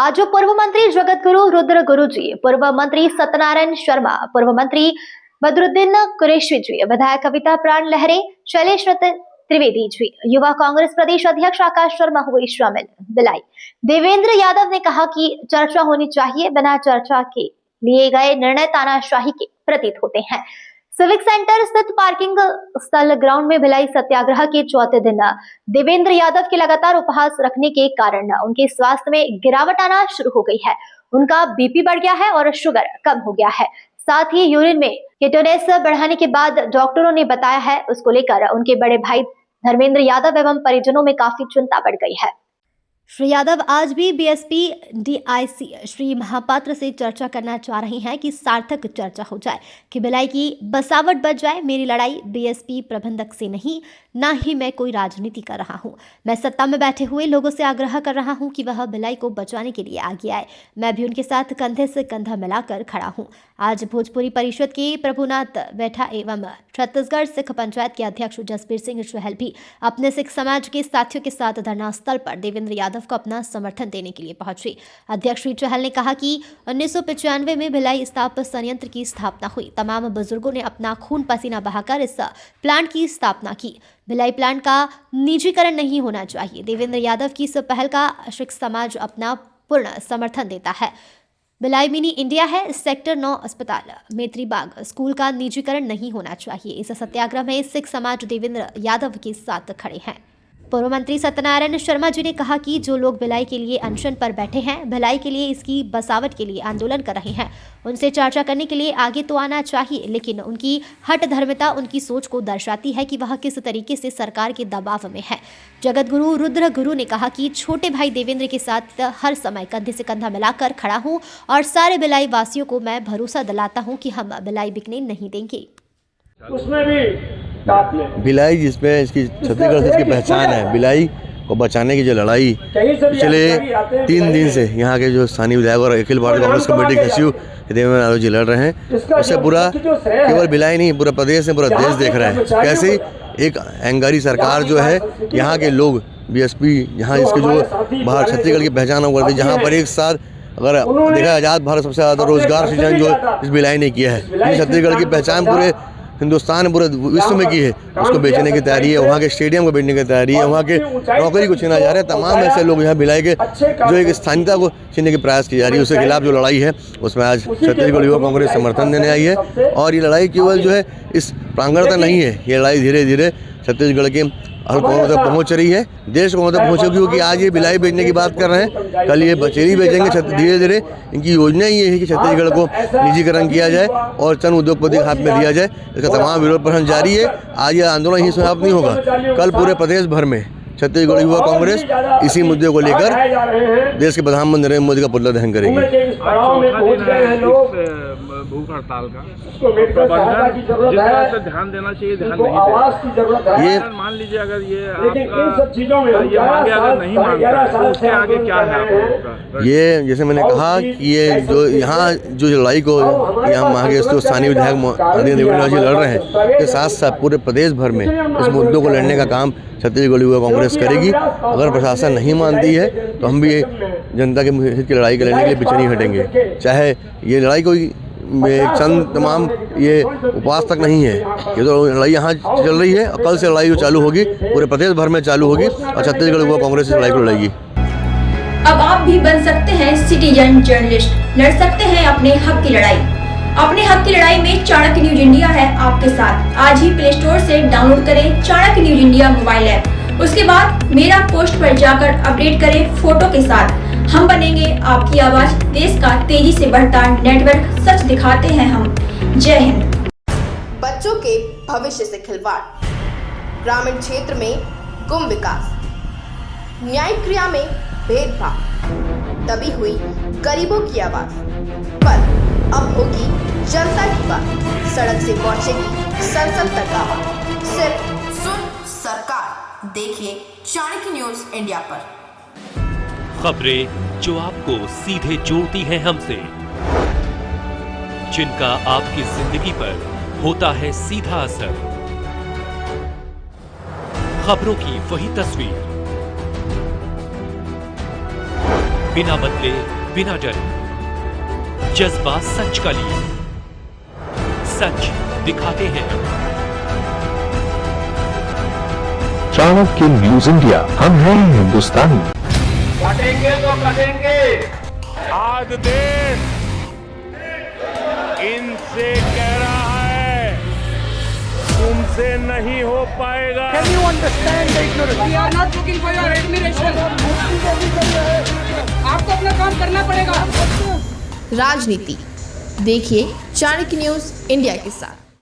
आज पूर्व मंत्री जगत गुरु रुद्र गुरु जी, पूर्व मंत्री सत्यनारायण शर्मा, पूर्व मंत्री बदरुद्दीन कुरैशी जी, विधायक कविता प्राण लहरे, शैलेश त्रिवेदी जी, युवा कांग्रेस प्रदेश अध्यक्ष आकाश शर्मा हुए शामिल। भिलाई देवेंद्र यादव ने कहा कि चर्चा होनी चाहिए, बिना चर्चा के लिए गए निर्णय तानाशाही के प्रतीत होते हैं। सिविक सेंटर स्थित पार्किंग स्थल ग्राउंड में भिलाई सत्याग्रह के चौथे दिन देवेंद्र यादव के लगातार उपहास रखने के कारण उनके स्वास्थ्य में गिरावट आना शुरू हो गई है। उनका बीपी बढ़ गया है और शुगर कम हो गया है। साथ ही यूरिन में केटोनेस बढ़ाने के बाद डॉक्टरों ने बताया है, उसको लेकर उनके बड़े भाई धर्मेंद्र यादव एवं परिजनों में काफी चिंता बढ़ गई है। श्री यादव आज भी बीएसपी डीआईसी श्री महापात्र से चर्चा करना चाह रही हैं कि सार्थक चर्चा हो जाए, कि भिलाई की बसावट बच जाए। मेरी लड़ाई बीएसपी प्रबंधक से नहीं, ना ही मैं कोई राजनीति कर रहा हूं। मैं सत्ता में बैठे हुए लोगों से आग्रह कर रहा हूं कि वह भिलाई को बचाने के लिए आगे आए। मैं भी उनके साथ कंधे से कंधा मिलाकर खड़ा हूं। आज भोजपुरी परिषद के प्रभुनाथ बैठा एवं छत्तीसगढ़ सिख पंचायत के अध्यक्ष जसबीर सिंह चहल भी अपने सिख समाज के साथियों के साथ धरना स्थल पर देवेंद्र यादव को अपना समर्थन देने के लिए पहुंचे। अध्यक्ष श्री चहल ने कहा कि 1995 में भिलाई इस्पात संयंत्र की स्थापना हुई। तमाम बुजुर्गों ने अपना खून पसीना बहाकर इस प्लांट की स्थापना की। भिलाई प्लांट का निजीकरण नहीं होना चाहिए। देवेंद्र यादव की इस पहल का सिख समाज अपना पूर्ण समर्थन देता है। भिलाई मिनी इंडिया है। सेक्टर 9 अस्पताल, मेत्री बाग स्कूल का निजीकरण नहीं होना चाहिए। इस सत्याग्रह में सिख समाज देवेंद्र यादव के साथ खड़े हैं। पूर्व मंत्री सत्यनारायण शर्मा जी ने कहा कि जो लोग भिलाई के लिए अनशन पर बैठे हैं, भिलाई के लिए इसकी बसावट के लिए आंदोलन कर रहे हैं, उनसे चर्चा करने के लिए आगे तो आना चाहिए, लेकिन उनकी हठ धर्मिता उनकी सोच को दर्शाती है कि वह किस तरीके से सरकार के दबाव में है। जगत गुरु रुद्र गुरु ने कहा कि छोटे भाई देवेंद्र के साथ हर समय कंधे से कंधा मिलाकर खड़ा हूं और सारे भिलाई वासियों को मैं भरोसा दिलाता हूं कि हम भिलाई बिकने नहीं देंगे। उसमें भी भिलाई जिसमें इसकी छत्तीसगढ़ से इसकी पहचान है, भिलाई को बचाने की जो लड़ाई पिछले 3 दिन से यहाँ के जो स्थानीय विधायक और अखिल भारतीय कांग्रेस कमेटी के सचिव देवेंद्र यादव जी लड़ रहे हैं, उससे पूरा केवल भिलाई नहीं, पूरा प्रदेश में पूरा देश देख रहा है कैसे एक अहंकारी सरकार जो है, यहाँ के लोग बीएसपी यहाँ इसके जो बाहर छत्तीसगढ़ की पहचान हो करती, जहाँ पर एक साथ अगर देखा आज़ाद भारत सबसे ज़्यादा रोजगार सृजन जो इस भिलाई ने किया है, छत्तीसगढ़ की पहचान पूरे हिंदुस्तान पूरे विश्व में की है, उसको बेचने की तैयारी है। वहाँ के स्टेडियम को बेचने की तैयारी है, वहाँ के नौकरी को छीना जा रहा है। तमाम ऐसे लोग यहाँ भिलाई के जो एक स्थानीयता को छीनने की प्रयास की जा रही है, उसके खिलाफ जो लड़ाई है उसमें आज छत्तीसगढ़ युवा कांग्रेस समर्थन देने आई है। और ये लड़ाई केवल जो है इस प्रांगण तक नहीं है, ये लड़ाई धीरे धीरे छत्तीसगढ़ के हर कोनों तक पहुँच रही है, देश को तक पहुँचेगी। क्योंकि आज ये भिलाई बेचने की बात कर रहे हैं, कल ये बचेली बेचेंगे। धीरे धीरे इनकी योजना ये है कि छत्तीसगढ़ को निजीकरण किया जाए और चंद उद्योगपति के हाथ में दिया जाए। इसका तमाम विरोध प्रदर्शन जारी है। आज ये आंदोलन यहीं समाप्त नहीं होगा, कल पूरे प्रदेश भर में छत्तीसगढ़ युवा कांग्रेस इसी मुद्दे को लेकर देश के प्रधानमंत्री नरेंद्र मोदी का पुतला दहन करेगी। भूख हड़ताल का ध्यान देना चाहिए, ध्यान नहीं ये मान लीजिए अगर ये मांगे अगर नहीं मांगता तो उसके आगे क्या है आपका? ये जैसे मैंने कहा कि ये जो यहाँ जो लड़ाई को यहाँ मांगे स्थानीय विधायक देवेंद्र जी लड़ रहे हैं, के साथ साथ पूरे प्रदेश भर में इस मुद्दों को लड़ने का काम छत्तीसगढ़ युवा कांग्रेस करेगी। अगर प्रशासन नहीं मानती है तो हम भी जनता के हित की लड़ाई लड़ने के लिए पीछे नहीं हटेंगे। चाहे ये लड़ाई कोई चंद तमाम ये उपवास तक नहीं है, ये तो लड़ाई यहाँ चल रही है। कल से लड़ाई जो चालू होगी पूरे प्रदेश भर में चालू होगी और छत्तीसगढ़ युवा कांग्रेस इस लड़ाई को लड़ेगी। अब आप भी बन सकते हैं सिटीजन जर्नलिस्ट, लड़ सकते हैं अपने हक की लड़ाई। अपने हक की लड़ाई में चाणक्य न्यूज इंडिया है आपके साथ। आज ही प्ले स्टोर से डाउनलोड करें Chanakya news India mobile app. उसके बाद मेरा पोस्ट पर जाकर अपडेट करें फोटो के साथ। हम बनेंगे आपकी आवाज, देश का तेजी से बढ़ता नेटवर्क, सच दिखाते हैं हम। जय हिंद। बच्चों के भविष्य से खिलवाड़, ग्रामीण क्षेत्र में गुम विकास, न्यायिक क्रिया में भेदभाव, दबी हुई गरीबों की आवाज, पर अब होगी जनता की बात। सड़क से पहुंचेगी संसद तक आवाज। सिर्फ सुन सरकार, देखिए चाणक्य न्यूज इंडिया पर। खबरें जो आपको सीधे जोड़ती हैं हमसे, जिनका आपकी जिंदगी पर होता है सीधा असर। खबरों की वही तस्वीर बिना बदले बिना डरे जज्बा सच का लिए सच दिखाते हैं। चाणक्य न्यूज इंडिया, हम हैं हिंदुस्तानी। कटेंगे तो कटेंगे। आज देश इनसे कह रहा है तुमसे नहीं हो पाएगा। Can you understand the ignorance? We are not looking for your admiration. आपको अपना काम करना पड़ेगा। राजनीति देखिए चाणक्य न्यूज इंडिया के साथ।